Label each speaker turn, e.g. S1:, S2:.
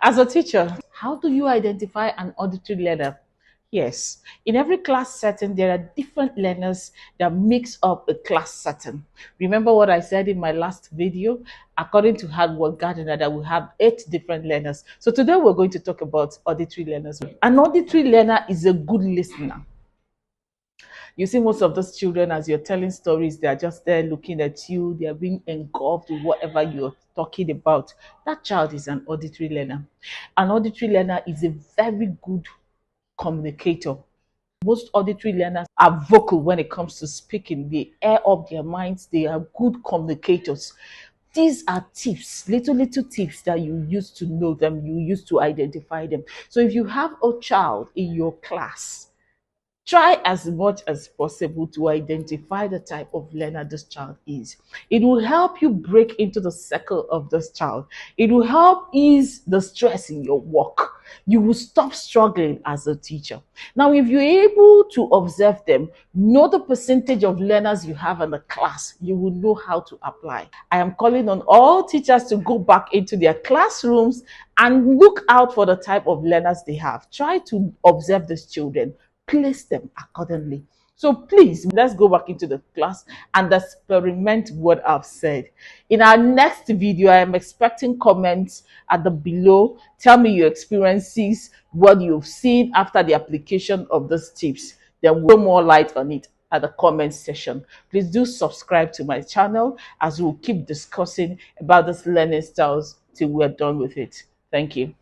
S1: As a teacher, how do you identify an auditory learner? Yes, in every class setting, there are different learners that makes up a class setting. Remember what I said in my last video? According to Hardware Gardner, that we have 8 different learners. So today we're going to talk about auditory learners. An auditory learner is a good listener. You see, most of those children, as you're telling stories, they are just there looking at you. They are being engulfed with whatever you're talking about. That child is an auditory learner. An auditory learner is a very good communicator. Most auditory learners are vocal when it comes to speaking. They air up their minds. They are good communicators. These are tips, little tips that you use to know them, you use to identify them. So if you have a child in your class, try as much as possible to identify the type of learner this child is. It will help you break into the circle of this child. It will help ease the stress in your work. You will stop struggling as a teacher. Now, if you're able to observe them, know the percentage of learners you have in the class, you will know how to apply. I am calling on all teachers to go back into their classrooms and look out for the type of learners they have. Try to observe these children, place them accordingly. So please, let's go back into the class and experiment what I've said. In our next video, I am expecting comments at the below. Tell me your experiences, what you've seen after the application of these tips. Then we'll throw more light on it at the comment section. Please do subscribe to my channel as we'll keep discussing about these learning styles till we're done with it. Thank you.